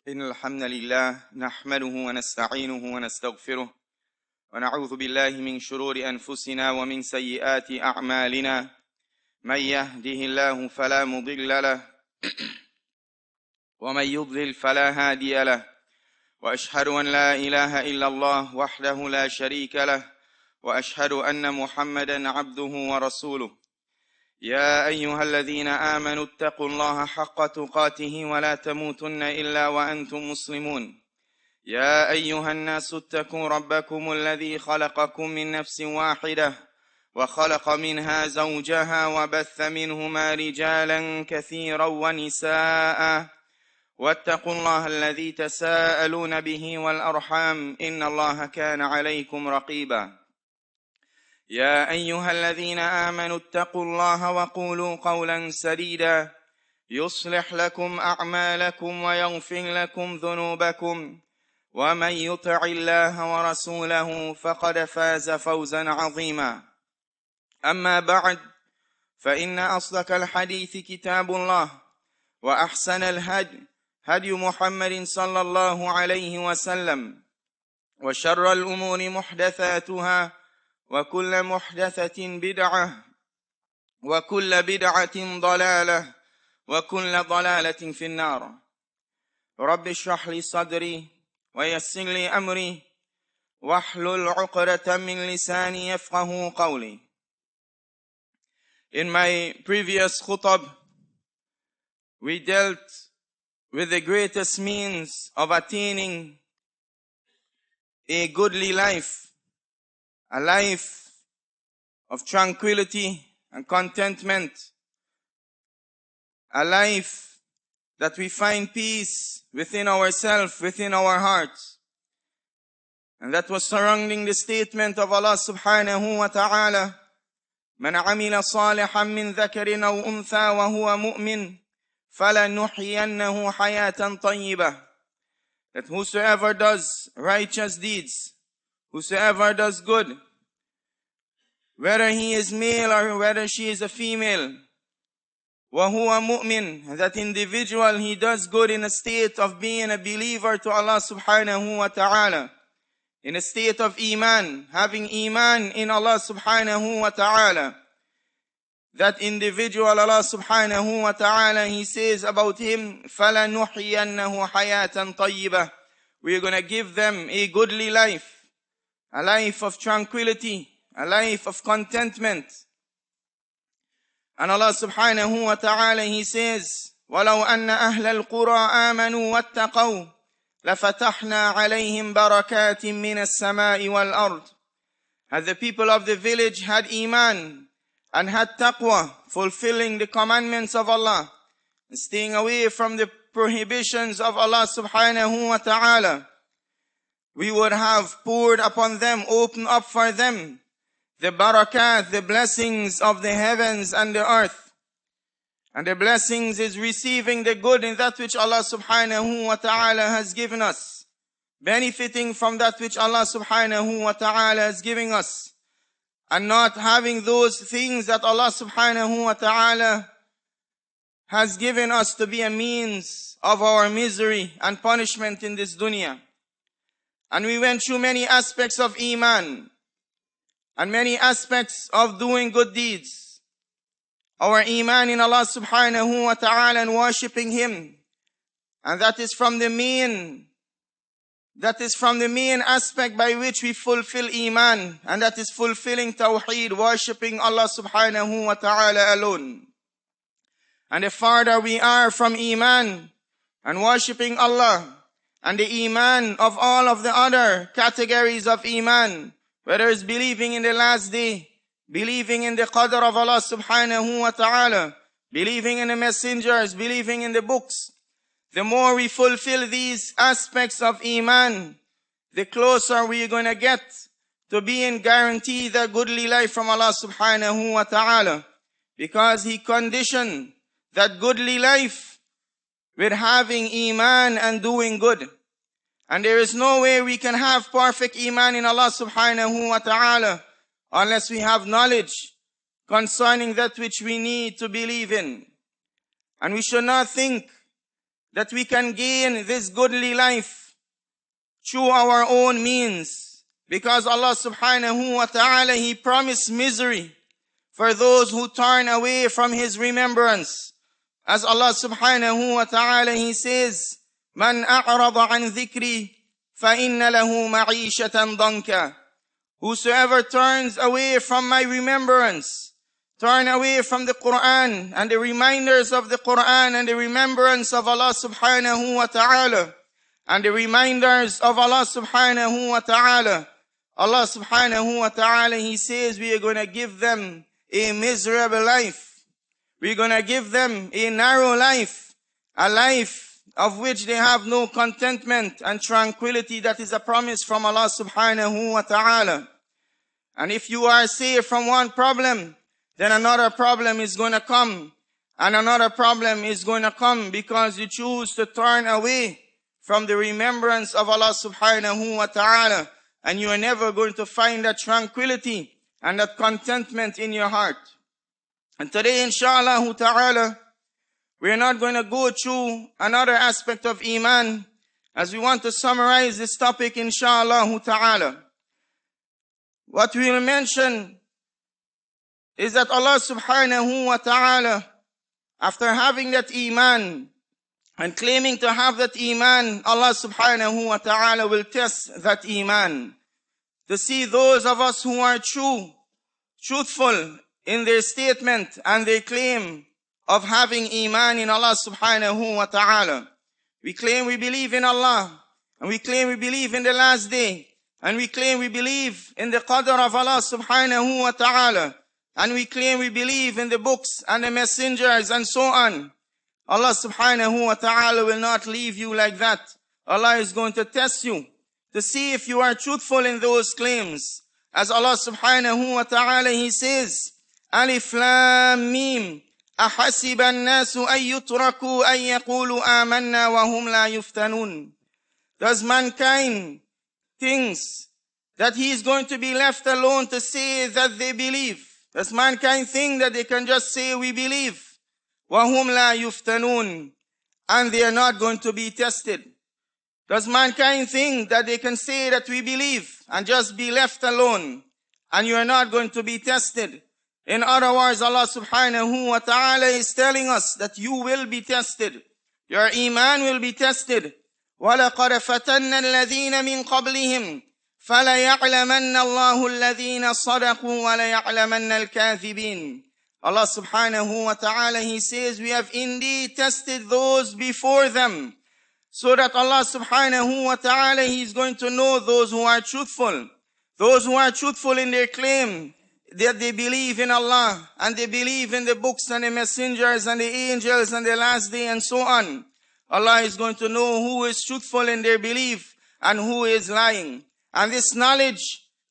إن الحمد لله نحمده ونستعينه ونستغفره ونعوذ بالله من شرور أنفسنا ومن سيئات أعمالنا من يهده الله فلا مضل له ومن يضلل فلا هادي له وأشهد أن لا إله إلا الله وحده لا شريك له وأشهد أن محمدا عبده ورسوله يا أيها الذين آمنوا اتقوا الله حق تقاته ولا تموتن إلا وأنتم مسلمون يا أيها الناس اتقوا ربكم الذي خلقكم من نفس واحدة وخلق منها زوجها وبث منهما رجالا كثيرا ونساء واتقوا الله الذي تساءلون به والأرحام إن الله كان عليكم رقيبا يا أيها الذين آمنوا اتقوا الله وقولوا قولا سديدا يصلح لكم أعمالكم ويغفر لكم ذنوبكم ومن يطع الله ورسوله فقد فاز فوزا عظيما أما بعد فإن أصدق الحديث كتاب الله وأحسن الهدي هدي محمد صلى الله عليه وسلم وشر الأمور محدثاتها وكل محدثة بدعة وكل بدعة ضلالة وكل ضلالة في النار رب اشرح لي صدري ويسر لي أمري واحلل عقدة من لساني يفقه قولي. In my previous khutab, we dealt with the greatest means of attaining a goodly life, a life of tranquility and contentment, a life that we find peace within ourselves, within our hearts. And that was surrounding the statement of Allah subhanahu wa ta'ala, من عمل صالحا من ذكر أو أنثى وهو مؤمن فلنحيينه حياة طيبة. That whosoever does righteous deeds, whosoever does good, whether he is male or whether she is a female, وَهُوَ مُؤْمِن, that individual, he does good in a state of being a believer to Allah subhanahu wa ta'ala, in a state of Emaan, having Emaan in Allah subhanahu wa ta'ala. That individual, Allah subhanahu wa ta'ala, he says about him, فَلَنُحْيَنَّهُ حَيَاةً طَيِّبَةً, we are going to give them a goodly life, a life of tranquility, a life of contentment. And Allah subhanahu wa ta'ala, he says, وَلَوْ أَنَّ أَهْلَ الْقُرَىٰ آمَنُوا وَاتَّقَوْا لَفَتَحْنَا عَلَيْهِمْ بَرَكَاتٍ مِّنَ السَّمَاءِ وَالْأَرْضِ. Had the people of the village had Iman and had taqwa, fulfilling the commandments of Allah, and staying away from the prohibitions of Allah subhanahu wa ta'ala, we would have poured upon them, opened up for them, the barakat, the blessings of the heavens and the earth. And the blessings is receiving the good in that which Allah subhanahu wa ta'ala has given us, benefiting from that which Allah subhanahu wa ta'ala is giving us, and not having those things that Allah subhanahu wa ta'ala has given us to be a means of our misery and punishment in this dunya. And we went through many aspects of Iman and many aspects of doing good deeds. Our Iman in Allah subhanahu wa ta'ala and worshipping Him. And that is from the main aspect by which we fulfill Iman. And that is fulfilling Tawheed, worshipping Allah subhanahu wa ta'ala alone. And the farther we are from Iman and worshipping Allah, and the Iman of all of the other categories of Iman, whether it's believing in the last day, believing in the qadr of Allah subhanahu wa ta'ala, believing in the messengers, believing in the books, the more we fulfill these aspects of Iman, the closer we're going to get to being guaranteed a goodly life from Allah subhanahu wa ta'ala. Because He conditioned that goodly life with having Iman and doing good. And there is no way we can have perfect Iman in Allah subhanahu wa ta'ala unless we have knowledge concerning that which we need to believe in. And we should not think that we can gain this goodly life through our own means. Because Allah subhanahu wa ta'ala, He promised misery for those who turn away from His remembrance. As Allah subhanahu wa ta'ala, He says, "Man a'rada an dhikri, fa inna lahu ma'ishatan danka." Whosoever turns away from my remembrance, turn away from the Quran and the reminders of the Quran and the remembrance of Allah subhanahu wa ta'ala, and the reminders of Allah subhanahu wa ta'ala, Allah subhanahu wa ta'ala, He says we are going to give them a miserable life. We're going to give them a narrow life, a life of which they have no contentment and tranquility. That is a promise from Allah subhanahu wa ta'ala. And if you are saved from one problem, then another problem is going to come. And another problem is going to come because you choose to turn away from the remembrance of Allah subhanahu wa ta'ala. And you are never going to find that tranquility and that contentment in your heart. And today, inshallah ta'ala, we are not going to go through another aspect of Emaan, as we want to summarize this topic, inshallah ta'ala. What we will mention is that Allah subhanahu wa ta'ala, after having that Emaan and claiming to have that Emaan, Allah subhanahu wa ta'ala will test that Emaan to see those of us who are truthful in their statement and their claim of having Emaan in Allah subhanahu wa ta'ala. We claim we believe in Allah, and we claim we believe in the last day, and we claim we believe in the qadr of Allah subhanahu wa ta'ala, and we claim we believe in the books and the messengers and so on. Allah subhanahu wa ta'ala will not leave you like that. Allah is going to test you to see if you are truthful in those claims. As Allah subhanahu wa ta'ala, He says, Alif Lam Mim, أحسب الناس أن يتركوا أن يقولوا آمنا وهم لا يفتنون. Does mankind think that he is going to be left alone to say that they believe? Does mankind think that they can just say we believe? وهم لا يفتنون, and they are not going to be tested. Does mankind think that they can say that we believe and just be left alone and you are not going to be tested? In other words, Allah subhanahu wa ta'ala is telling us that you will be tested. Your Emaan will be tested. وَلَقَدْ فَتَنَّ الَّذِينَ مِنْ قَبْلِهِمْ فَلَيَعْلَمَنَّ اللَّهُ الَّذِينَ صَدَقُوا وَلَيَعْلَمَنَّ الْكَاذِبِينَ. Allah subhanahu wa ta'ala, He says, we have indeed tested those before them, so that Allah subhanahu wa ta'ala, He is going to know those who are truthful. Those who are truthful in their claim that they believe in Allah and they believe in the books and the messengers and the angels and the last day and so on. Allah is going to know who is truthful in their belief and who is lying. And this knowledge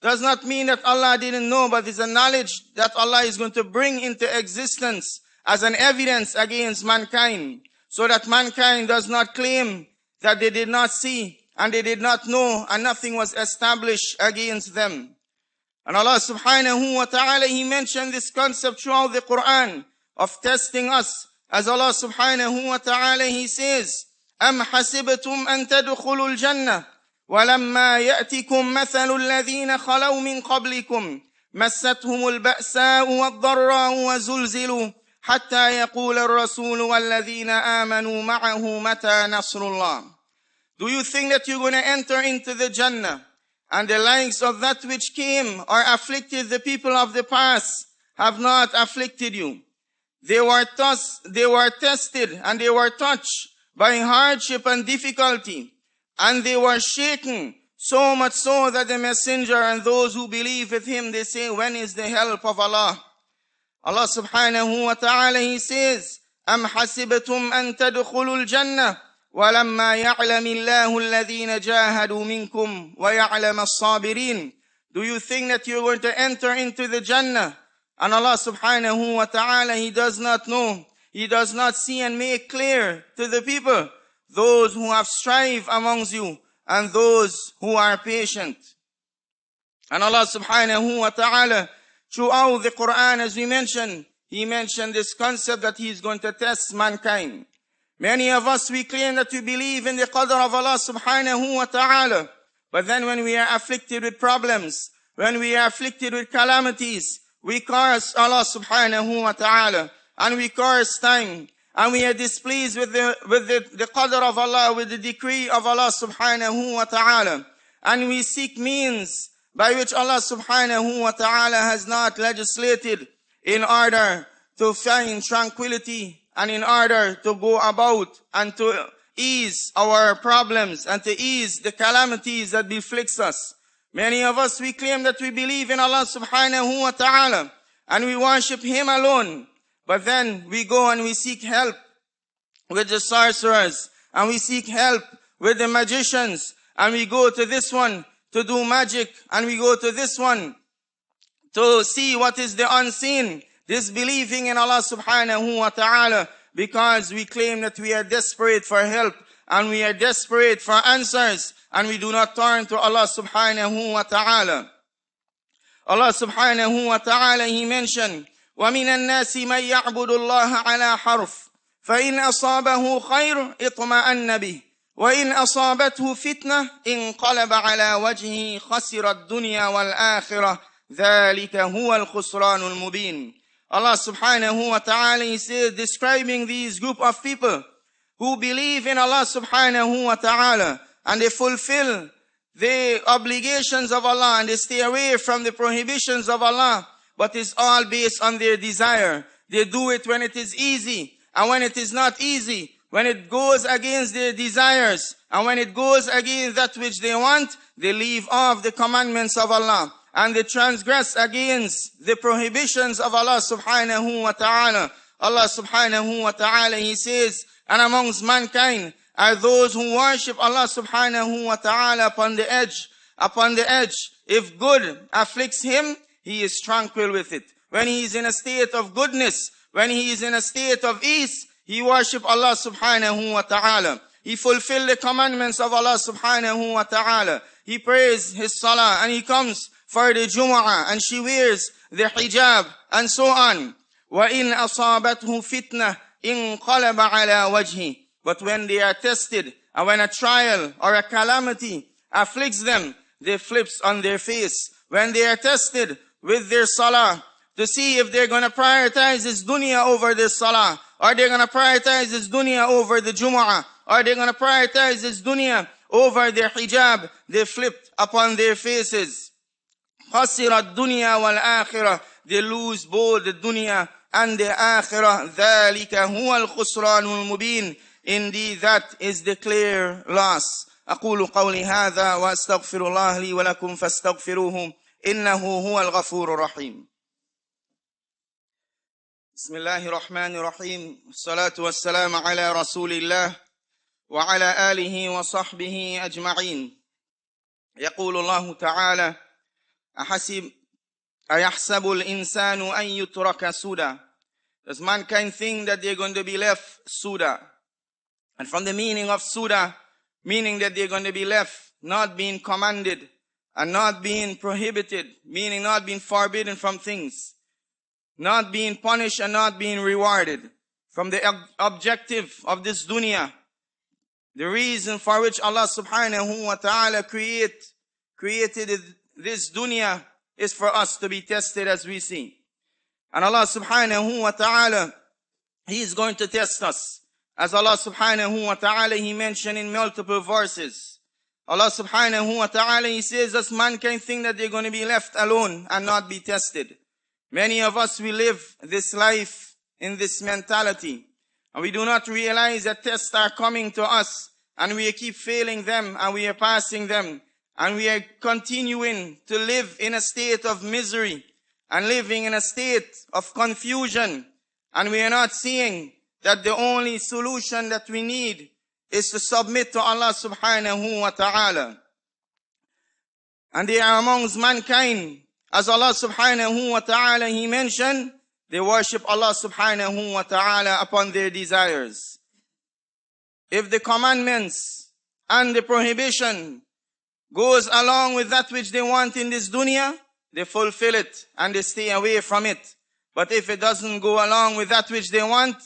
does not mean that Allah didn't know, but it's a knowledge that Allah is going to bring into existence as an evidence against mankind, so that mankind does not claim that they did not see and they did not know and nothing was established against them. And Allah subhanahu wa ta'ala, He mentioned this concept throughout the Quran of testing us. As Allah subhanahu wa ta'ala, He says, أَمْ حَسِبْتُمْ أَن تَدْخُلُوا الْجَنَّةِ وَلَمَّا يَأْتِكُمْ مَثَلُ الَّذِينَ خَلَوْا مِنْ قَبْلِكُمْ مَسَّتْهُمُ الْبَأْسَاءُ وَالضَّرَّاءُ وَزُلْزِلُوا حَتَّى يَقُولَ الرَّسُولُ وَالَّذِينَ آمَنُوا مَعَهُ مَتَى نَصْرُ اللَّهِ. Do you think that you're going to enter into the Jannah, and the likes of that which came or afflicted the people of the past have not afflicted you? They were tested and they were touched by hardship and difficulty, and they were shaken, so much so that the messenger and those who believe with him, they say, when is the help of Allah? Allah subhanahu wa ta'ala, He says, أَمْ حَسِبْتُمْ أَن تَدْخُلُوا الْجَنَّةِ وَلَمَّا يَعْلَمِ اللَّهُ الَّذِينَ جَاهَدُوا مِنْكُمْ وَيَعْلَمَ الصَّابِرِينَ. Do you think that you're going to enter into the Jannah, and Allah subhanahu wa ta'ala, He does not know, He does not see and make clear to the people those who have strive amongst you and those who are patient? And Allah subhanahu wa ta'ala, throughout the Quran, as we mentioned, He mentioned this concept that He is going to test mankind. Many of us, we claim that we believe in the qadr of Allah subhanahu wa ta'ala. But then when we are afflicted with problems, when we are afflicted with calamities, we curse Allah subhanahu wa ta'ala, and we curse time, and we are displeased with the qadr of Allah, with the decree of Allah subhanahu wa ta'ala. And we seek means by which Allah subhanahu wa ta'ala has not legislated in order to find tranquility and in order to go about and to ease our problems and to ease the calamities that beflicts us. Many of us, we claim that we believe in Allah subhanahu wa ta'ala and we worship Him alone. But then we go and we seek help with the sorcerers, and we seek help with the magicians, and we go to this one to do magic, and we go to this one to see what is the unseen, disbelieving in Allah subhanahu wa ta'ala, because we claim that we are desperate for help, and we are desperate for answers, and we do not turn to Allah subhanahu wa ta'ala. Allah subhanahu wa ta'ala, He mentioned, وَمِنَ النَّاسِ مَنْ يَعْبُدُ اللَّهَ عَلَى حَرْفٍ فَإِنْ أَصَابَهُ خَيْرٌ اطْمَأَنَّ بِهِ وَإِنْ أَصَابَتْهُ فِتْنَةٌ انقلب عَلَى وَجْهِهِ خَسِرَ الدُّنْيَا وَالْآخِرَةَ ذَلِكَ هُوَ الْخُسْرَانُ الْمُبِينُ. Allah subhanahu wa ta'ala, He says, describing these group of people who believe in Allah subhanahu wa ta'ala, and they fulfill the obligations of Allah, and they stay away from the prohibitions of Allah, but it's all based on their desire. They do it when it is easy, and when it is not easy, when it goes against their desires, and when it goes against that which they want, they leave off the commandments of Allah, and they transgress against the prohibitions of Allah subhanahu wa ta'ala. Allah subhanahu wa ta'ala, He says, and amongst mankind are those who worship Allah subhanahu wa ta'ala upon the edge. If good afflicts him, he is tranquil with it. When he is in a state of goodness, when he is in a state of ease, he worship Allah subhanahu wa ta'ala. He fulfill the commandments of Allah subhanahu wa ta'ala. He prays his salah, and he comes for the Jumu'ah, and she wears the hijab, and so on. وَإِنْ أَصَابَتْهُ فِتْنَةٌ انقلب على وجهه. But when they are tested, and when a trial or a calamity afflicts them, they flips on their face. When they are tested with their salah, to see if they're going to prioritize this dunya over this salah, or they're going to prioritize this dunya over the Jumu'ah, or they're going to prioritize this dunya over their hijab, they flipped upon their faces. خَسِرَ الدُّنْيَا وَالْآخِرَةِ. They lose both the dunya and the akhirah. ذَلِكَ هُوَ الْخُسْرَانُ الْمُبِينُ. Indeed, that is the clear loss. أقول قولي هذا وأستغفر الله لي ولكم فاستغفروه إنه هو الغفور الرحيم. بسم الله الرحمن الرحيم. الصلاة والسلام على رسول الله وعلى آله وصحبه أجمعين. يقول الله تعالى: أيحسب الإنسان أن يترك سدى. Does mankind think that they're going to be left suda? And from the meaning of suda, meaning that they're going to be left not being commanded and not being prohibited, meaning not being forbidden from things, not being punished and not being rewarded. From the objective of this dunya, the reason for which Allah subhanahu wa ta'ala created this dunya is for us to be tested, as we see. And Allah subhanahu wa ta'ala, He is going to test us. As Allah subhanahu wa ta'ala, He mentioned in multiple verses. Allah subhanahu wa ta'ala, He says that mankind think that they're going to be left alone and not be tested. Many of us, we live this life in this mentality, and we do not realize that tests are coming to us, and we keep failing them, and we are passing them, and we are continuing to live in a state of misery and living in a state of confusion, and we are not seeing that the only solution that we need is to submit to Allah subhanahu wa ta'ala. And they are amongst mankind, as Allah subhanahu wa ta'ala, He mentioned, they worship Allah subhanahu wa ta'ala upon their desires. If the commandments and the prohibition goes along with that which they want in this dunya, they fulfill it and they stay away from it. But if it doesn't go along with that which they want,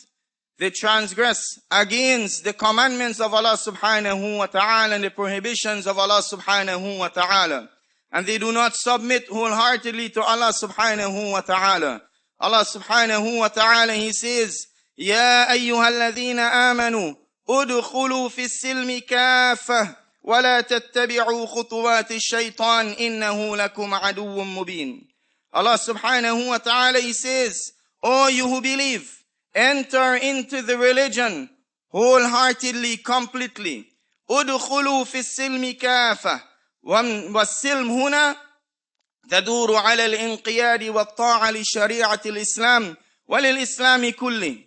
they transgress against the commandments of Allah subhanahu wa ta'ala and the prohibitions of Allah subhanahu wa ta'ala. And they do not submit wholeheartedly to Allah subhanahu wa ta'ala. Allah subhanahu wa ta'ala, He says, يَا أَيُّهَا الَّذِينَ آمَنُوا ادْخُلُوا فِي السِّلْمِ كَافَّةً وَلَا تَتَّبِعُوا خُطُوَاتِ الشَّيْطَانِ إِنَّهُ لَكُمْ عَدُوٌّ مُبِينٌ. Allah subhanahu wa ta'ala, He says, O you who believe, enter into the religion wholeheartedly, completely. ادخلوا في السلم كافة. والسلم هنا تدور على الانقياد والطاعة لشريعة الإسلام وللإسلام كله.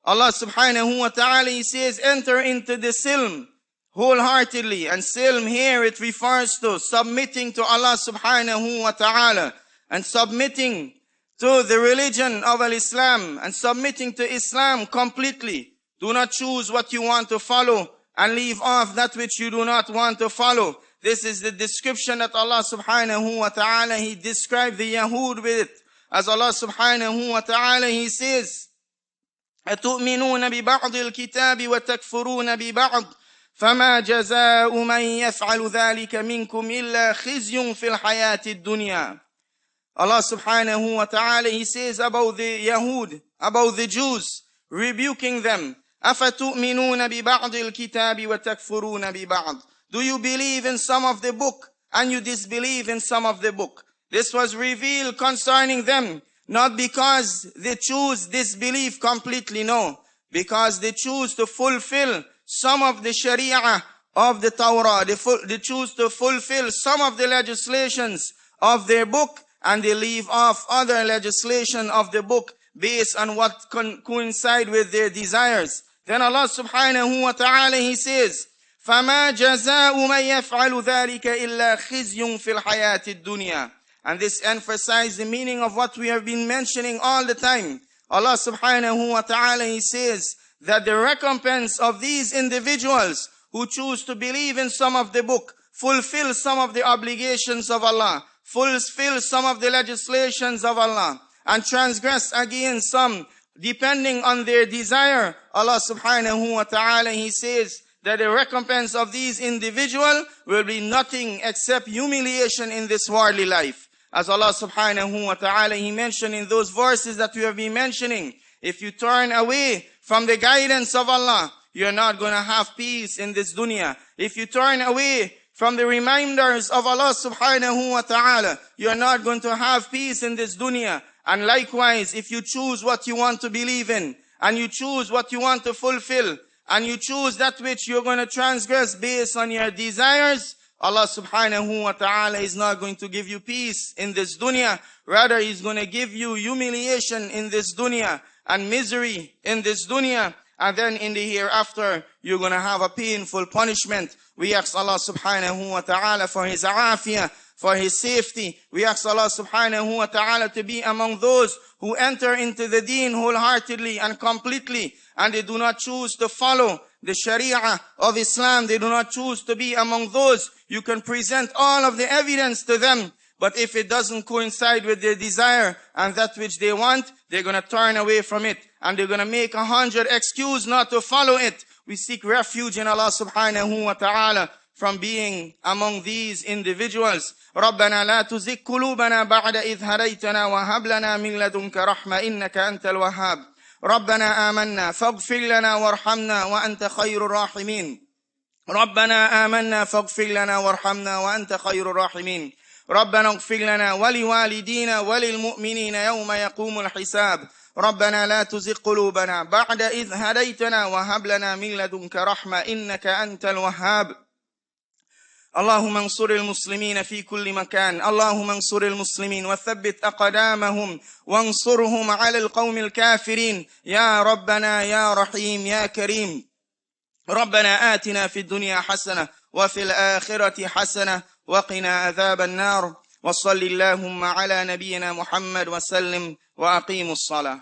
Allah subhanahu wa ta'ala, He says, enter into the silm wholeheartedly. And silm here, it refers to submitting to Allah subhanahu wa ta'ala and submitting to the religion of Islam and submitting to Islam completely. Do not choose what you want to follow and leave off that which you do not want to follow. This is the description that Allah subhanahu wa ta'ala, He described the Yahud with. As Allah subhanahu wa ta'ala, He says, أَتُؤْمِنُونَ بِبَعْضِ الْكِتَابِ وَتَكْفُرُونَ بِبَعْضِ فَمَا جَزَاءُ مَنْ يَفْعَلُ ذَلِكَ مِنْكُمْ إِلَّا خِزْيٌ فِي الْحَيَاةِ الدُّنْيَا. Allah subhanahu wa ta'ala, He says about the Yahud, about the Jews, rebuking them. أَفَتُؤْمِنُونَ بِبَعْضِ الْكِتَابِ وَتَكْفُرُونَ بِبَعْضِ. Do you believe in some of the book and you disbelieve in some of the book? This was revealed concerning them, not because they choose disbelief completely, no. Because they choose to fulfill some of the Sharia of the Torah. They choose to fulfill some of the legislations of their book, and they leave off other legislation of the book based on what coincide with their desires. Then Allah subhanahu wa ta'ala, He says, فَمَا جَزَاءُ مَنْ يَفْعَلُ ذَلِكَ إِلَّا خِزْيٌ فِي الْحَيَاةِ الدُّنْيَا. And this emphasizes the meaning of what we have been mentioning all the time. Allah subhanahu wa ta'ala, He says that the recompense of these individuals who choose to believe in some of the book, fulfill some of the obligations of Allah, fulfill some of the legislations of Allah, and transgress against some, depending on their desire. Allah subhanahu wa ta'ala, He says that the recompense of these individuals will be nothing except humiliation in this worldly life. As Allah subhanahu wa ta'ala, He mentioned in those verses that we have been mentioning, if you turn away from the guidance of Allah, you're not going to have peace in this dunya. If you turn away from the reminders of Allah subhanahu wa ta'ala, you're not going to have peace in this dunya. And likewise, if you choose what you want to believe in, and you choose what you want to fulfill, and you choose that which you're going to transgress based on your desires, Allah subhanahu wa ta'ala is not going to give you peace in this dunya. Rather, He's going to give you humiliation in this dunya and misery in this dunya. And then in the hereafter, you're going to have a painful punishment. We ask Allah subhanahu wa ta'ala for His afiyah, for His safety. We ask Allah subhanahu wa ta'ala to be among those who enter into the deen wholeheartedly and completely, and they do not choose to follow the Sharia of Islam. They do not choose to be among those you can present all of the evidence to them, but if it doesn't coincide with their desire and that which they want, they're going to turn away from it, and they're going to make 100 excuses not to follow it. We seek refuge in Allah subhanahu wa ta'ala from being among these individuals. رَبَّنَا لَا تُزِغْ قُلُوبَنَا بَعْدَ إِذْ هَدَيْتَنَا وَهَبْ لَنَا مِن لَّدُنكَ رَحْمَةً إِنَّكَ أَنتَ الْوَهَّابُ رَبَّنَا آمَنَّا فاغفر لنا وارحمنا وأنت خير الراحمين ربنا آمنا فاغفر لنا وارحمنا وأنت خير الراحمين ربنا اغفر لنا ولوالدينا وللمؤمنين يوم يقوم الحساب ربنا لا تزغ قلوبنا بعد إذ هديتنا وهب لنا من لدنك رحمة إنك أنت الوهاب اللهم انصر المسلمين في كل مكان اللهم انصر المسلمين وثبت أقدامهم وانصرهم على القوم الكافرين يا ربنا يا رحيم يا كريم ربنا آتنا في الدنيا حسنة وفي الآخرة حسنة وقنا عذاب النار وصل اللهم على نبينا محمد وسلم وأقيموا الصلاة